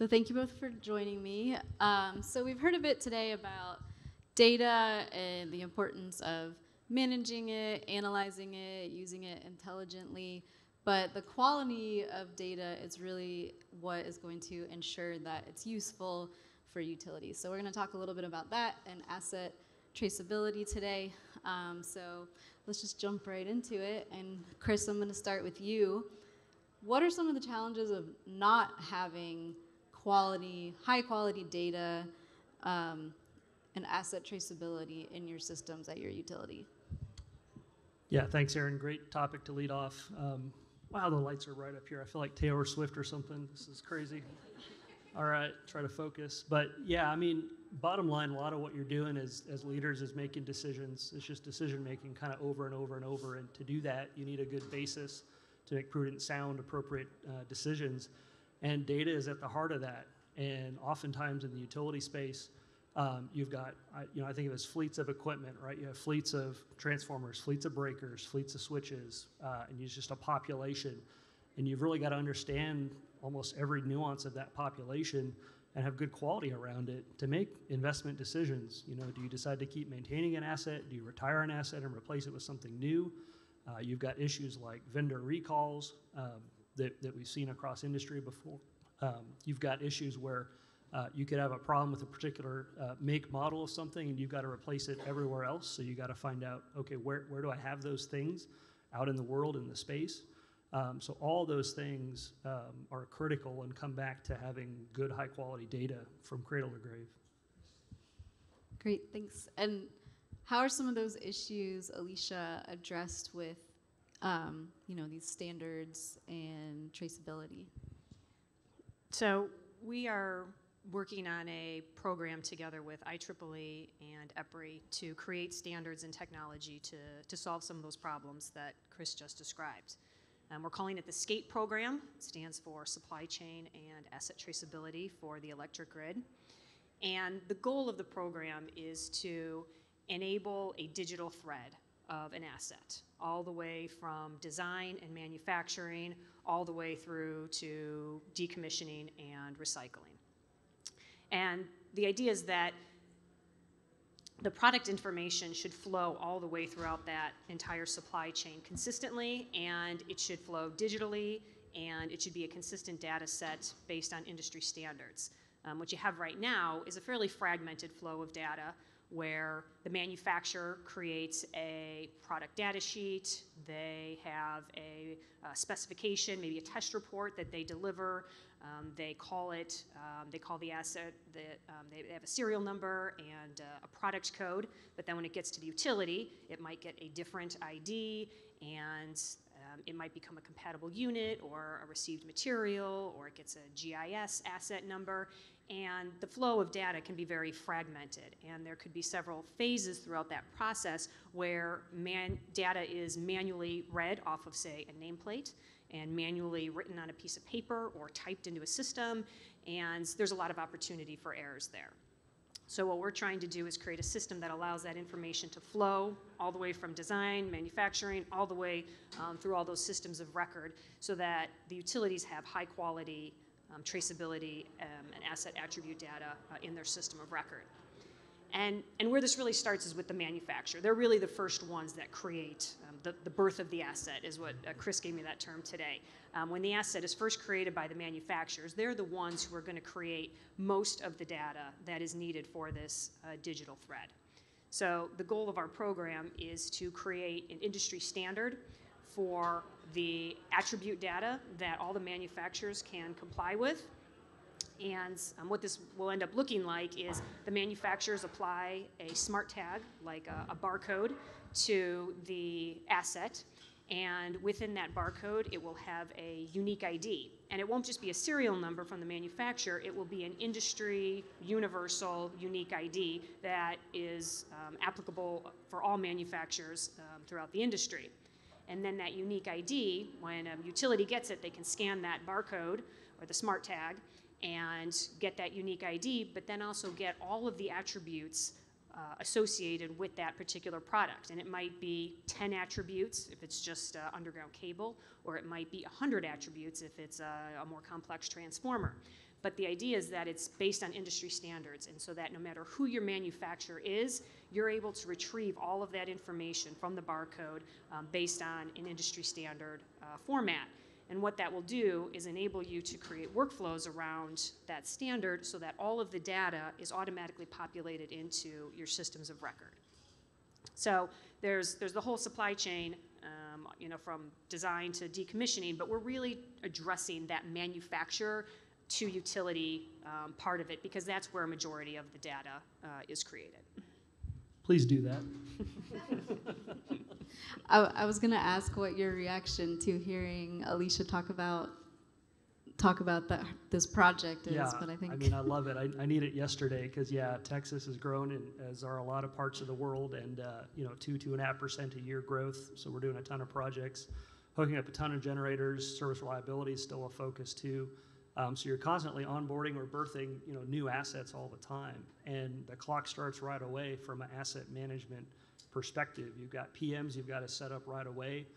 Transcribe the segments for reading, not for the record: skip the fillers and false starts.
thank you both for joining me. So we've heard a bit today about data and the importance of managing it, analyzing it, using it intelligently. But the quality of data is really what is going to ensure that it's useful for utilities. So we're going to talk a little bit about that and asset traceability today. So let's just jump right into it. And Kris, I'm going to start with you. What are some of the challenges of not having high quality data and asset traceability in your systems at your utility? Yeah, thanks, Erin. Great topic to lead off. Wow, the lights are right up here. I feel like Taylor Swift or something. This is crazy. All right, try to focus. But yeah, I mean, bottom line, a lot of what you're doing as leaders is making decisions. It's just decision making kind of over and over and over. And to do that, you need a good basis to make prudent, sound, appropriate decisions. And data is at the heart of that. And oftentimes in the utility space, you've got, I think of it as fleets of equipment, right? You have fleets of transformers, fleets of breakers, fleets of switches, and it's just a population. And you've really got to understand almost every nuance of that population and have good quality around it to make investment decisions. Do you decide to keep maintaining an asset? Do you retire an asset and replace it with something new? You've got issues like vendor recalls that we've seen across industry before. You've got issues where you could have a problem with a particular make model of something and you've got to replace it everywhere else. So you got to find out, okay, where do I have those things out in the world, in the space? So all those things are critical and come back to having good high quality data from cradle to grave. Great, thanks. And how are some of those issues, Alicia, addressed with these standards and traceability? So we are working on a program together with IEEE and EPRI to create standards and technology to solve some of those problems that Kris just described. We're calling it the SCAPE program. It stands for Supply Chain and Asset Traceability for the Electric Grid. And the goal of the program is to enable a digital thread of an asset, all the way from design and manufacturing, all the way through to decommissioning and recycling. And the idea is that the product information should flow all the way throughout that entire supply chain consistently, and it should flow digitally, and it should be a consistent data set based on industry standards. What you have right now is a fairly fragmented flow of data where the manufacturer creates a product data sheet, they have a specification, maybe a test report that they deliver, they call the asset, they have a serial number and a product code, but then when it gets to the utility, it might get a different ID, and it might become a compatible unit or a received material, or it gets a GIS asset number, and the flow of data can be very fragmented, and there could be several phases throughout that process where data is manually read off of, say, a nameplate, and manually written on a piece of paper or typed into a system, and there's a lot of opportunity for errors there. So what we're trying to do is create a system that allows that information to flow all the way from design, manufacturing, all the way through all those systems of record, so that the utilities have high quality traceability and asset attribute data in their system of record. And where this really starts is with the manufacturer. They're really the first ones that create the birth of the asset, is what Kris gave me that term today. When the asset is first created by the manufacturers, they're the ones who are going to create most of the data that is needed for this digital thread. So the goal of our program is to create an industry standard for the attribute data that all the manufacturers can comply with. And what this will end up looking like is the manufacturers apply a smart tag, like a barcode, to the asset. And within that barcode, it will have a unique ID. And it won't just be a serial number from the manufacturer, it will be an industry universal unique ID that is applicable for all manufacturers throughout the industry. And then that unique ID, when a utility gets it, they can scan that barcode or the smart tag and get that unique ID, but then also get all of the attributes associated with that particular product. And it might be 10 attributes if it's just underground cable, or it might be 100 attributes if it's a more complex transformer. But the idea is that it's based on industry standards, and so that no matter who your manufacturer is, you're able to retrieve all of that information from the barcode based on an industry standard format. And what that will do is enable you to create workflows around that standard so that all of the data is automatically populated into your systems of record. So there's the whole supply chain, from design to decommissioning, but we're really addressing that manufacturer to utility part of it, because that's where a majority of the data is created. Please do that. I was going to ask what your reaction to hearing Alicia talk about this project is, Yeah, but I think... I mean, I love it. I need it yesterday because, yeah, Texas has grown, and as are a lot of parts of the world, and, 2.5% a year growth, so we're doing a ton of projects, hooking up a ton of generators. Service reliability is still a focus, too. So you're constantly onboarding or birthing, new assets all the time, and the clock starts right away from an asset management perspective. You've got PMs you've got to set up right away.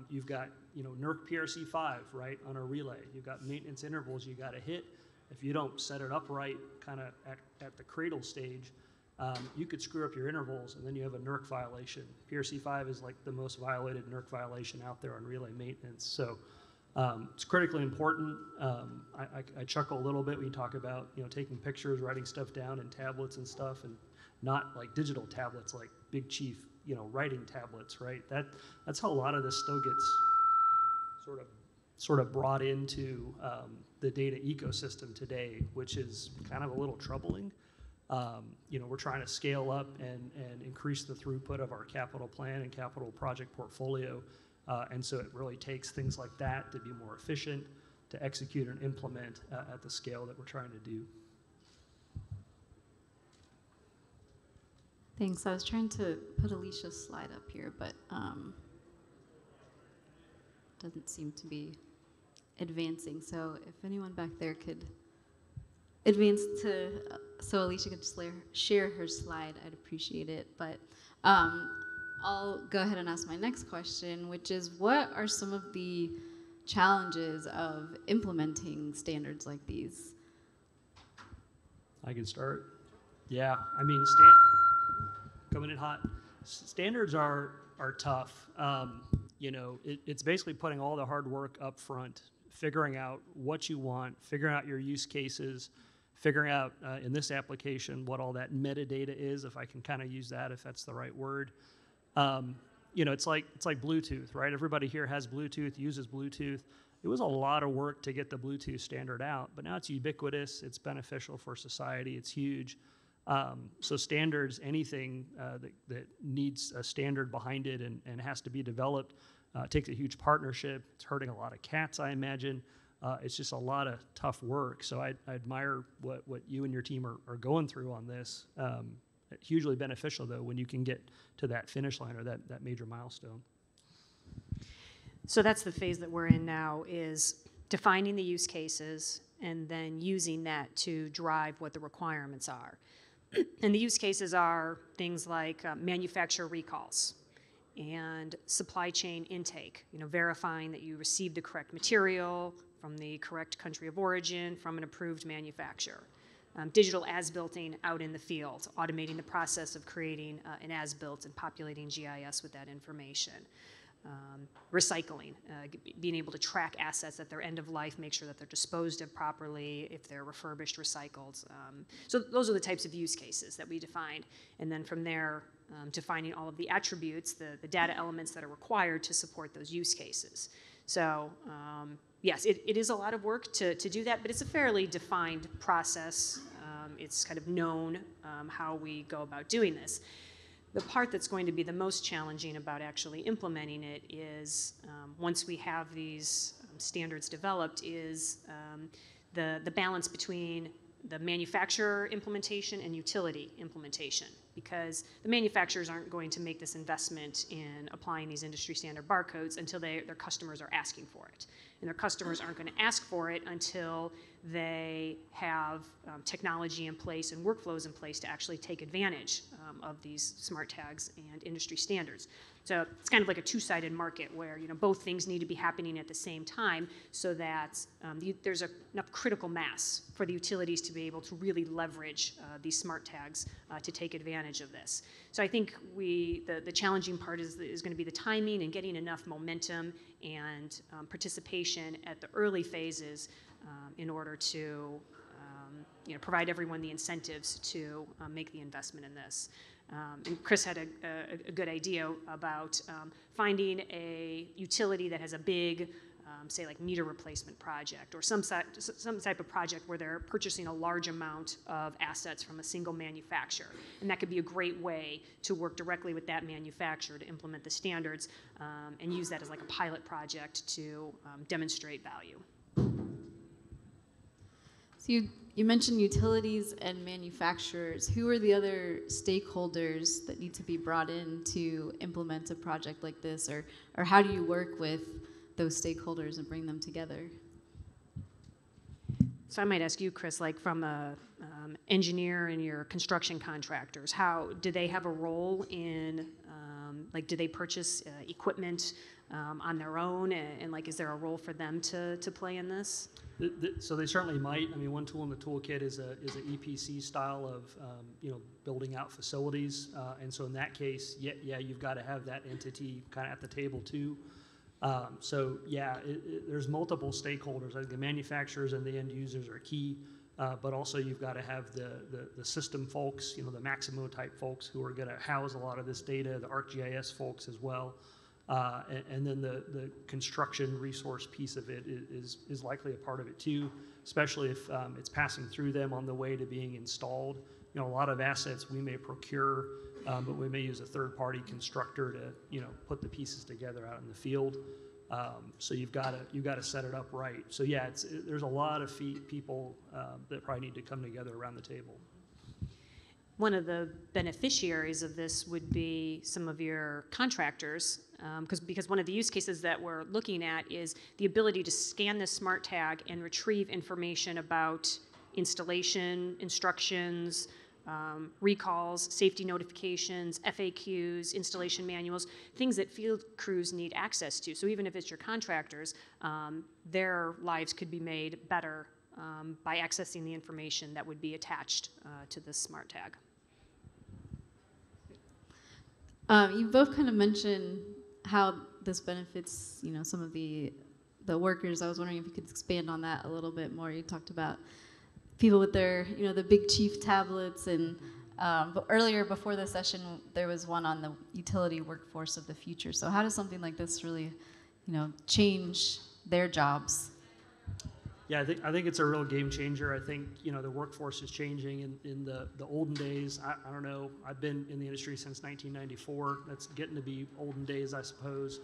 You've got, NERC PRC5, right, on a relay. You've got maintenance intervals you got to hit. If you don't set it up right kind of at the cradle stage, you could screw up your intervals, and then you have a NERC violation. PRC5 is like the most violated NERC violation out there on relay maintenance. So it's critically important. I chuckle a little bit when you talk about, taking pictures, writing stuff down in tablets and stuff, and not like digital tablets like Big Chief, writing tablets, right? That's how a lot of this still gets sort of brought into the data ecosystem today, which is kind of a little troubling. We're trying to scale up and increase the throughput of our capital plan and capital project portfolio. And so it really takes things like that to be more efficient, to execute and implement at the scale that we're trying to do. Thanks. I was trying to put Alicia's slide up here, but doesn't seem to be advancing. So if anyone back there could advance so Alicia could just share her slide, I'd appreciate it. But I'll go ahead and ask my next question, which is, what are some of the challenges of implementing standards like these? I can start. Yeah, I mean, coming in hot. Standards are tough. It's basically putting all the hard work up front, figuring out what you want, figuring out your use cases, figuring out in this application what all that metadata is, if I can kind of use that, if that's the right word. It's like Bluetooth, right? Everybody here has Bluetooth, uses Bluetooth. It was a lot of work to get the Bluetooth standard out, but now it's ubiquitous, it's beneficial for society, it's huge. So standards, anything that needs a standard behind it and has to be developed, takes a huge partnership. It's hurting a lot of cats, I imagine. It's just a lot of tough work. So I admire what you and your team are going through on this. Hugely beneficial, though, when you can get to that finish line or that major milestone. So that's the phase that we're in now, is defining the use cases and then using that to drive what the requirements are. And the use cases are things like manufacturer recalls and supply chain intake, verifying that you received the correct material from the correct country of origin from an approved manufacturer. Digital as-builting out in the field, automating the process of creating an as-built and populating GIS with that information. Recycling, being able to track assets at their end of life, make sure that they're disposed of properly, if they're refurbished, recycled. So those are the types of use cases that we defined. And then from there, defining all of the attributes, the data elements that are required to support those use cases. So yes, it is a lot of work to do that, but it's a fairly defined process. It's kind of known how we go about doing this. The part that's going to be the most challenging about actually implementing it is, once we have these standards developed, is the balance between the manufacturer implementation and utility implementation. because the manufacturers aren't going to make this investment in applying these industry standard barcodes until their customers are asking for it. And their customers aren't going to ask for it until they have technology in place and workflows in place to actually take advantage of these smart tags and industry standards. So it's kind of like a two-sided market where both things need to be happening at the same time so that there's enough critical mass for the utilities to be able to really leverage these smart tags to take advantage of this. So I think the challenging part is going to be the timing and getting enough momentum and participation at the early phases in order to provide everyone the incentives to make the investment in this. And Kris had a good idea about finding a utility that has a big, say like meter replacement project or some type of project where they're purchasing a large amount of assets from a single manufacturer. And that could be a great way to work directly with that manufacturer to implement the standards and use that as like a pilot project to demonstrate value. So you mentioned utilities and manufacturers. Who are the other stakeholders that need to be brought in to implement a project like this, or how do you work with those stakeholders and bring them together? So I might ask you, Kris, like from a engineer and your construction contractors, how do they have a role in, like, do they purchase equipment on their own, and like, is there a role for them to play in this? So they certainly might. I mean, one tool in the toolkit is an EPC style of building out facilities, and so in that case, yeah, you've got to have that entity kind of at the table too. So yeah, there's multiple stakeholders. I think the manufacturers and the end users are key, but also you've got to have the system folks, the Maximo type folks who are going to house a lot of this data, the ArcGIS folks as well. And then the construction resource piece of it is likely a part of it too, especially if it's passing through them on the way to being installed. A lot of assets we may procure, but we may use a third-party constructor to put the pieces together out in the field. So you've got to set it up right. So yeah, there's a lot of people that probably need to come together around the table. One of the beneficiaries of this would be some of your contractors, because one of the use cases that we're looking at is the ability to scan this smart tag and retrieve information about installation, instructions, recalls, safety notifications, FAQs, installation manuals, things that field crews need access to. So even if it's your contractors, their lives could be made better by accessing the information that would be attached to this smart tag. You both kind of mentioned how this benefits, some of the workers. I was wondering if you could expand on that a little bit more. You talked about people with their, the big chief tablets, and but earlier before the session, there was one on the utility workforce of the future. So how does something like this really, change their jobs? Yeah, I think it's a real game changer. I think the workforce is changing. In the olden days, I don't know. I've been in the industry since 1994. That's getting to be olden days, I suppose.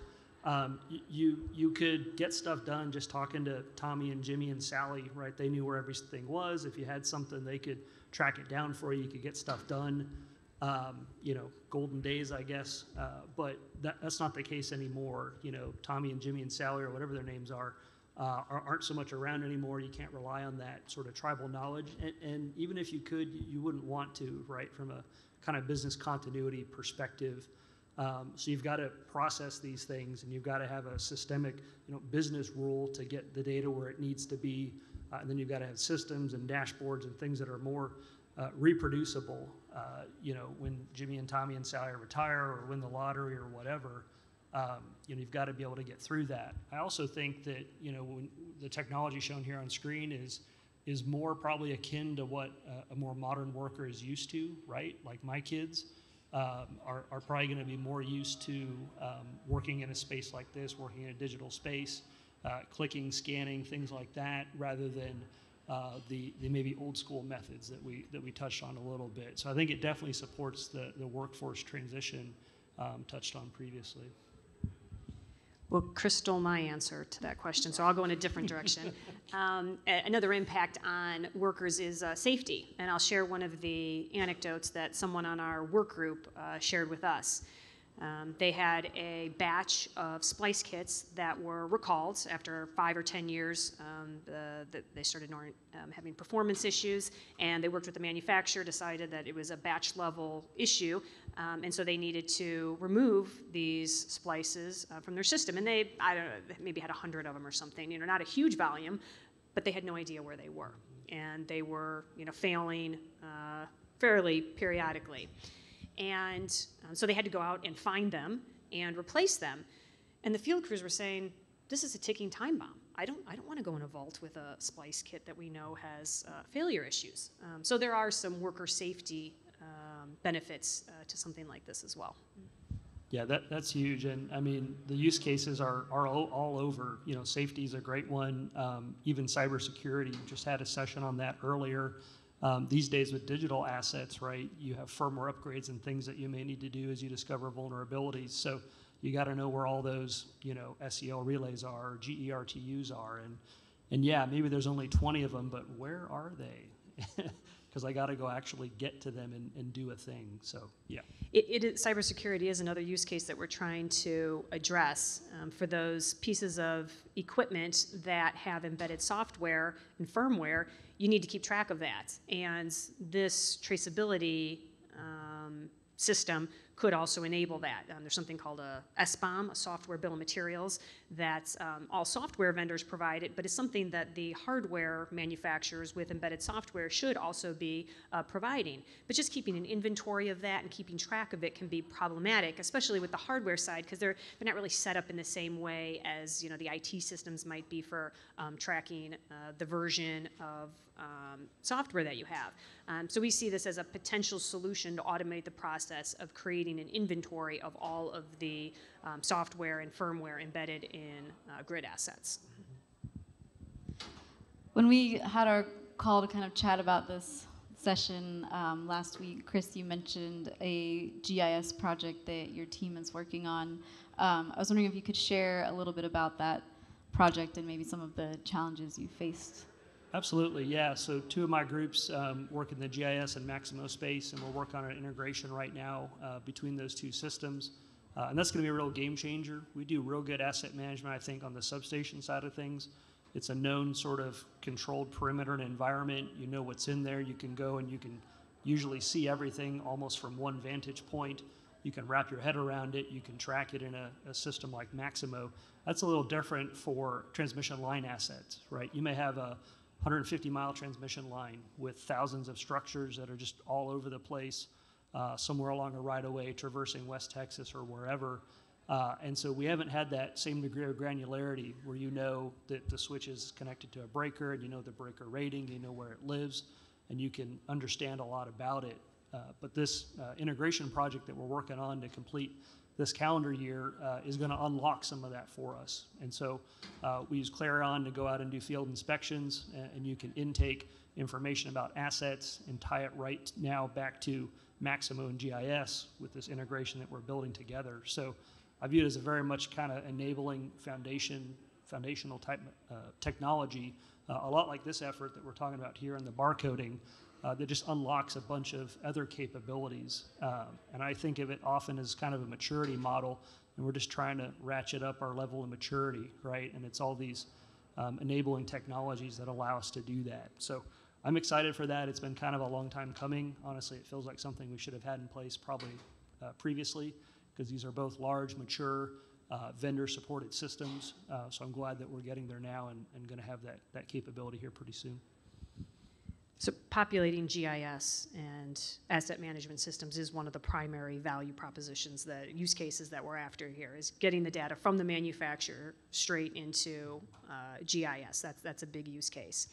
You could get stuff done just talking to Tommy and Jimmy and Sally, right? They knew where everything was. If you had something, they could track it down for you. You could get stuff done. Golden days, I guess. But that's not the case anymore. Tommy and Jimmy and Sally, or whatever their names aren't so much around anymore. You can't rely on that sort of tribal knowledge. And even if you could, you wouldn't want to, right, from a kind of business continuity perspective. So you've got to process these things, and you've got to have a systemic, business rule to get the data where it needs to be. And then you've got to have systems and dashboards and things that are more reproducible. When Jimmy and Tommy and Sally retire or win the lottery or whatever, you've got to be able to get through that. I also think that when the technology shown here on screen is more probably akin to what a more modern worker is used to, right? Like my kids are probably going to be more used to working in a space like this, working in a digital space, clicking, scanning, things like that, rather than the maybe old school methods that we touched on a little bit. So I think it definitely supports the workforce transition touched on previously. Well, Kris stole my answer to that question, so I'll go in a different direction. Another impact on workers is safety, and I'll share one of the anecdotes that someone on our work group shared with us. They had a batch of splice kits that were recalled after 5 or 10 years. They started having performance issues, and they worked with the manufacturer, decided that it was a batch level issue, and so they needed to remove these splices from their system. And they, I don't know, maybe had 100 of them or something, you know, not a huge volume, but they had no idea where they were. And they were, you know, failing fairly periodically. And so they had to go out and find them and replace them. And the field crews were saying, this is a ticking time bomb. I don't want to go in a vault with a splice kit that we know has failure issues. So there are some worker safety benefits to something like this as well. Yeah, that's huge. And I mean, the use cases are all over. You know, safety is a great one. Even cybersecurity, just had a session on that earlier. These days with digital assets, right, you have firmware upgrades and things that you may need to do as you discover vulnerabilities. So you got to know where all those, you know, SEL relays are, or GERTUs are. And yeah, maybe there's only 20 of them, but where are they? Because I got to go actually get to them and do a thing. So yeah. Cybersecurity is another use case that we're trying to address for those pieces of equipment that have embedded software and firmware. You need to keep track of that. And this traceability system could also enable that. There's something called a SBOM, a software bill of materials, that all software vendors provide it, but it's something that the hardware manufacturers with embedded software should also be providing. But just keeping an inventory of that and keeping track of it can be problematic, especially with the hardware side, because they're not really set up in the same way as, you know, the IT systems might be for tracking the version of software that you have. So we see this as a potential solution to automate the process of creating an inventory of all of the software and firmware embedded in grid assets. When we had our call to kind of chat about this session last week, Kris, you mentioned a GIS project that your team is working on. I was wondering if you could share a little bit about that project and maybe some of the challenges you faced. Absolutely, yeah. So 2 of my groups work in the GIS and Maximo space, and we're working on an integration right now between those 2 systems. And that's going to be a real game changer. We do real good asset management, I think, on the substation side of things. It's a known sort of controlled perimeter and environment. You know what's in there. You can go and you can usually see everything almost from one vantage point. You can wrap your head around it. You can track it in a system like Maximo. That's a little different for transmission line assets, right? You may have a 150-mile transmission line with thousands of structures that are just all over the place, somewhere along a right-of-way, traversing West Texas or wherever. And so we haven't had that same degree of granularity where you know that the switch is connected to a breaker, and you know the breaker rating, you know where it lives, and you can understand a lot about it. But this integration project that we're working on to complete this calendar year is going to unlock some of that for us. And so we use Clarion to go out and do field inspections, and you can intake information about assets and tie it right now back to Maximo and GIS with this integration that we're building together. So I view it as a very much kind of enabling foundational type technology, a lot like this effort that we're talking about here in the barcoding, that just unlocks a bunch of other capabilities. And I think of it often as kind of a maturity model, and we're just trying to ratchet up our level of maturity, right? And it's all these enabling technologies that allow us to do that. So I'm excited for that. It's been kind of a long time coming. Honestly, it feels like something we should have had in place probably previously, because these are both large, mature, vendor-supported systems. So I'm glad that we're getting there now and going to have that capability here pretty soon. So populating GIS and asset management systems is one of the primary value propositions, use cases that we're after here, is getting the data from the manufacturer straight into GIS. That's a big use case.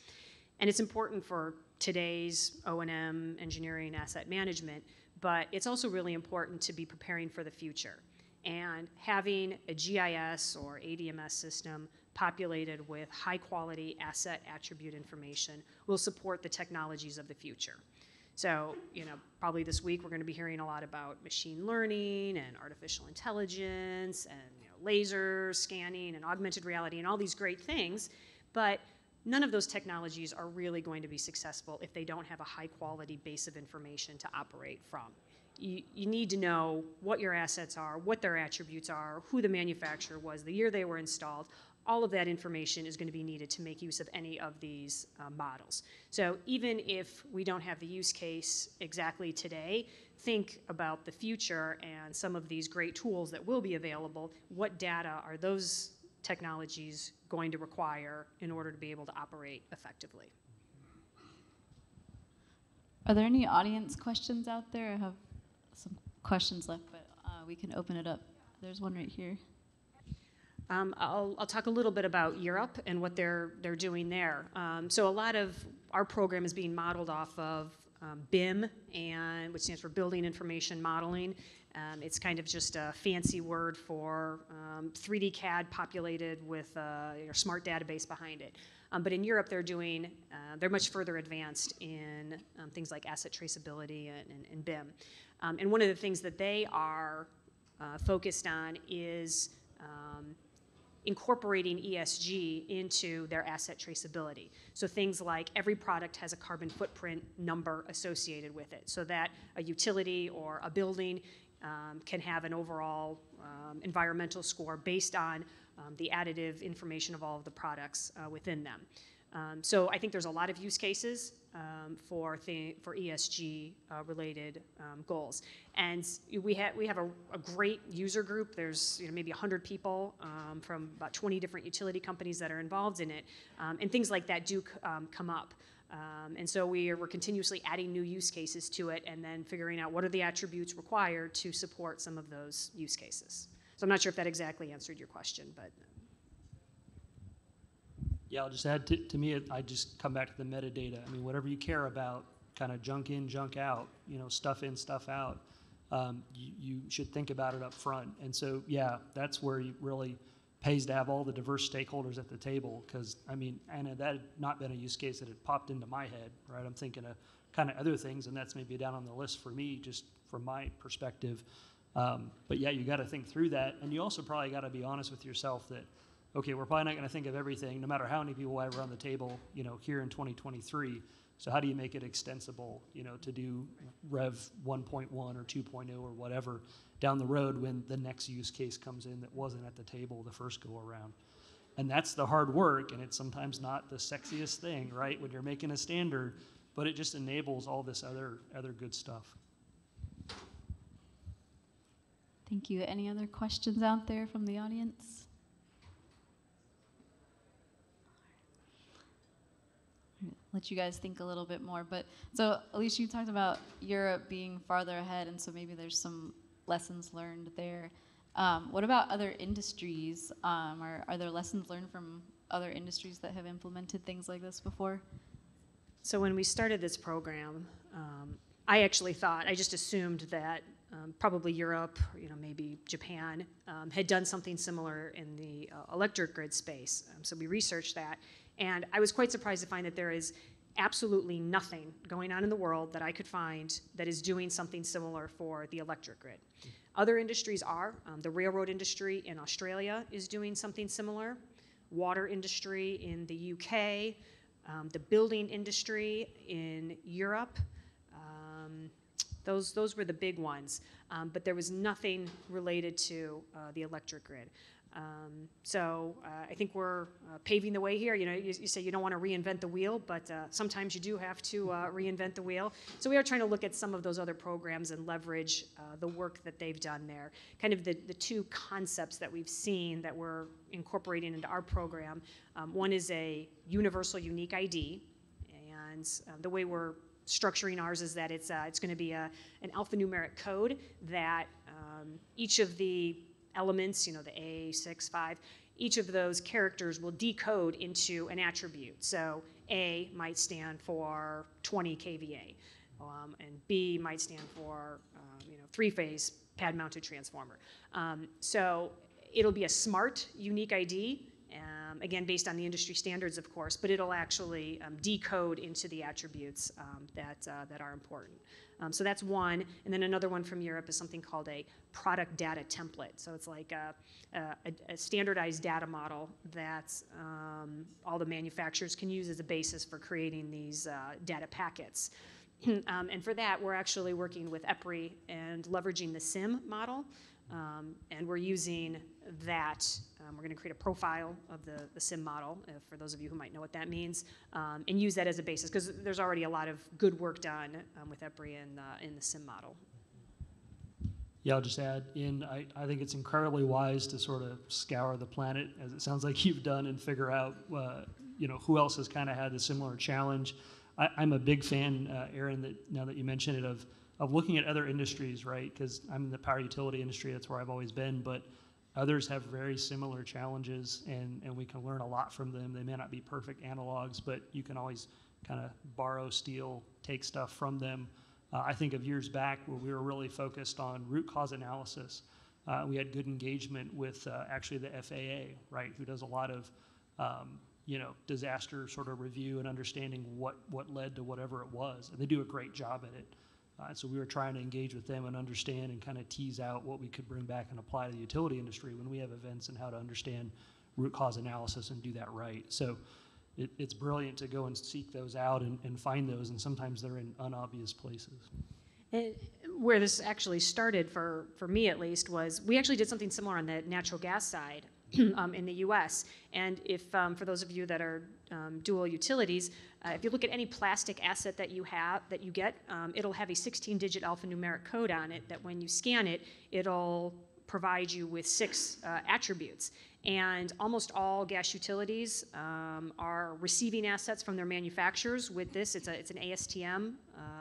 And it's important for today's O&M, engineering, asset management, but it's also really important to be preparing for the future. And having a GIS or ADMS system populated with high-quality asset attribute information will support the technologies of the future. So, probably this week we're going to be hearing a lot about machine learning and artificial intelligence and laser scanning and augmented reality and all these great things, but none of those technologies are really going to be successful if they don't have a high quality base of information to operate from. You need to know what your assets are, what their attributes are, who the manufacturer was, the year they were installed. All of that information is going to be needed to make use of any of these models. So even if we don't have the use case exactly today, think about the future and some of these great tools that will be available. What data are those technologies going to require in order to be able to operate effectively? Are there any audience questions out there? I have some questions left, but we can open it up. There's one right here. I'll talk a little bit about Europe and what they're doing there. So a lot of our program is being modeled off of BIM, which stands for Building Information Modeling. It's kind of just a fancy word for 3D CAD populated with a smart database behind it. But in Europe, they're much further advanced in things like asset traceability and BIM. And one of the things that they are focused on is incorporating ESG into their asset traceability. So things like every product has a carbon footprint number associated with it, so that a utility or a building can have an overall environmental score based on the additive information of all of the products within them. So I think there's a lot of use cases for ESG related goals, and we have a great user group. There's maybe 100 people from about 20 different utility companies that are involved in it, and things like that do come up. And so we're continuously adding new use cases to it, and then figuring out what are the attributes required to support some of those use cases. So I'm not sure if that exactly answered your question, but. Yeah, I'll just add to me, I just come back to the metadata. I mean, whatever you care about, kind of junk in, junk out, stuff in, stuff out, you should think about it up front. And so, yeah, that's where it really pays to have all the diverse stakeholders at the table, because, I mean, Anna, that had not been a use case that had popped into my head, right? I'm thinking of kind of other things, and that's maybe down on the list for me, just from my perspective. But yeah, you got to think through that, and you also probably got to be honest with yourself that, okay, we're probably not going to think of everything, no matter how many people have around the table, here in 2023. So how do you make it extensible, to do Rev 1.1 or 2.0 or whatever down the road when the next use case comes in that wasn't at the table the first go around? And that's the hard work, and it's sometimes not the sexiest thing, right, when you're making a standard, but it just enables all this other good stuff. Thank you. Any other questions out there from the audience? Let you guys think a little bit more. But so, Alicia, you talked about Europe being farther ahead, and so maybe there's some lessons learned there. What about other industries? Are there lessons learned from other industries that have implemented things like this before? So when we started this program, I just assumed that probably Europe, maybe Japan, had done something similar in the electric grid space. So we researched that. And I was quite surprised to find that there is absolutely nothing going on in the world that I could find that is doing something similar for the electric grid. Other industries are. The railroad industry in Australia is doing something similar. Water industry in the UK. The building industry in Europe. Those were the big ones. But there was nothing related to the electric grid. So I think we're paving the way here. You say you don't want to reinvent the wheel, but sometimes you do have to reinvent the wheel. So we are trying to look at some of those other programs and leverage the work that they've done there. Kind of the two concepts that we've seen that we're incorporating into our program. One is a universal unique ID, and the way we're structuring ours is that it's going to be an alphanumeric code that each of the elements, the A, 6, 5, each of those characters will decode into an attribute. So A might stand for 20 kVA, and B might stand for 3-phase pad-mounted transformer. So it'll be a smart, unique ID, again, based on the industry standards, of course, but it'll actually decode into the attributes that are important. So that's one. And then another one from Europe is something called a product data template. So it's like a standardized data model that all the manufacturers can use as a basis for creating these data packets. And for that, we're actually working with EPRI and leveraging the SIM model. And we're using that. We're going to create a profile of the SIM model, for those of you who might know what that means, and use that as a basis, because there's already a lot of good work done with EPRI in the SIM model. Yeah, I'll just add in, I think it's incredibly wise to sort of scour the planet, as it sounds like you've done, and figure out who else has kind of had a similar challenge. I'm a big fan, Erin, that now that you mention it, of looking at other industries, right? Because I'm in the power utility industry, that's where I've always been, but others have very similar challenges, and we can learn a lot from them. They may not be perfect analogs, but you can always kind of borrow, steal, take stuff from them. I think of years back where we were really focused on root cause analysis. We had good engagement with actually the FAA, right, who does a lot of disaster sort of review and understanding what led to whatever it was. And they do a great job at it. So we were trying to engage with them and understand and kind of tease out what we could bring back and apply to the utility industry when we have events, and how to understand root cause analysis and do that right. So it's brilliant to go and seek those out and find those, and sometimes they're in unobvious places. And where this actually started, for me at least, was we actually did something similar on the natural gas side in the U.S. And if, for those of you that are dual utilities, if you look at any plastic asset that you get, it'll have a 16-digit alphanumeric code on it that when you scan it, it'll provide you with 6 attributes. And almost all gas utilities are receiving assets from their manufacturers with this. It's an ASTM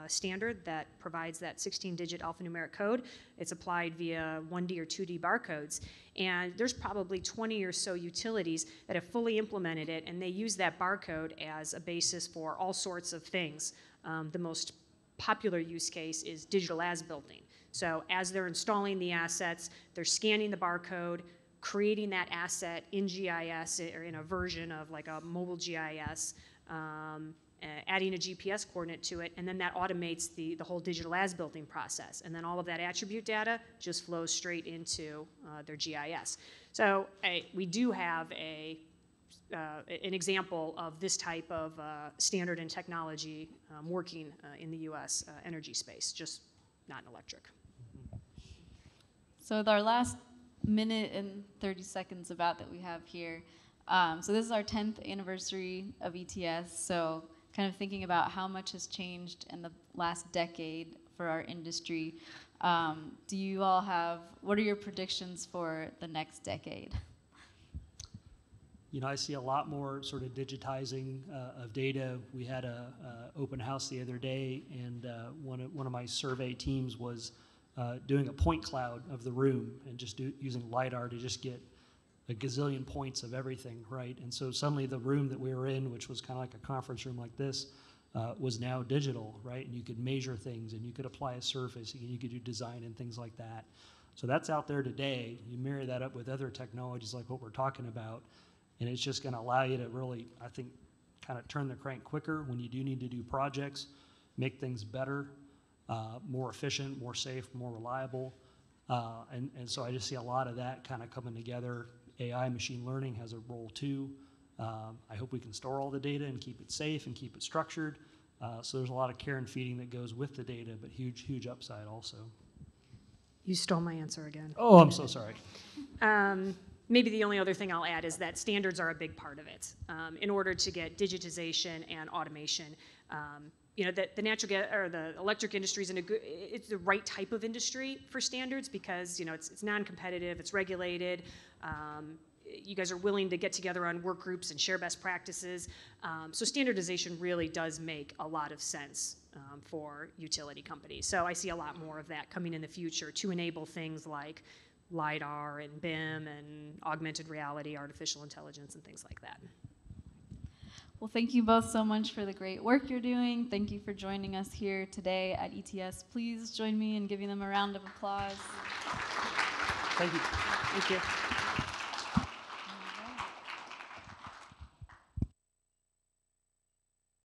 standard that provides that 16-digit alphanumeric code. It's applied via 1D or 2D barcodes. And there's probably 20 or so utilities that have fully implemented it, and they use that barcode as a basis for all sorts of things. The most popular use case is digital as-building. So as they're installing the assets, they're scanning the barcode, creating that asset in GIS or in a version of like a mobile GIS, adding a GPS coordinate to it, and then that automates the whole digital as-building process. And then all of that attribute data just flows straight into their GIS. So we do have an example of this type of standard and technology working in the U.S. Energy space, just not in electric. So with our last minute and 30 seconds about that we have here, so this is our 10th anniversary of ETS, so kind of thinking about how much has changed in the last decade for our industry. Do you all what are your predictions for the next decade? I see a lot more sort of digitizing of data. We had a open house the other day, and one of my survey teams was doing a point cloud of the room and just using LiDAR to just get a gazillion points of everything, right? And so suddenly the room that we were in, which was kind of like a conference room like this, was now digital, right? And you could measure things, and you could apply a surface, and you could do design and things like that. So that's out there today. You marry that up with other technologies like what we're talking about, and it's just going to allow you to really, I think, kind of turn the crank quicker when you do need to do projects, make things better, more efficient, more safe, more reliable. And so I just see a lot of that kind of coming together. AI, machine learning has a role too. I hope we can store all the data and keep it safe and keep it structured. So there's a lot of care and feeding that goes with the data, but huge, huge upside also. You stole my answer again. Oh, I'm so sorry. Maybe the only other thing I'll add is that standards are a big part of it. In order to get digitization and automation, the natural gas or the electric industry it's the right type of industry for standards because it's non-competitive, it's regulated. You guys are willing to get together on work groups and share best practices. So standardization really does make a lot of sense for utility companies. So I see a lot more of that coming in the future to enable things like LiDAR and BIM and augmented reality, artificial intelligence, and things like that. Well, thank you both so much for the great work you're doing. Thank you for joining us here today at ETS. Please join me in giving them a round of applause. Thank you. Thank you.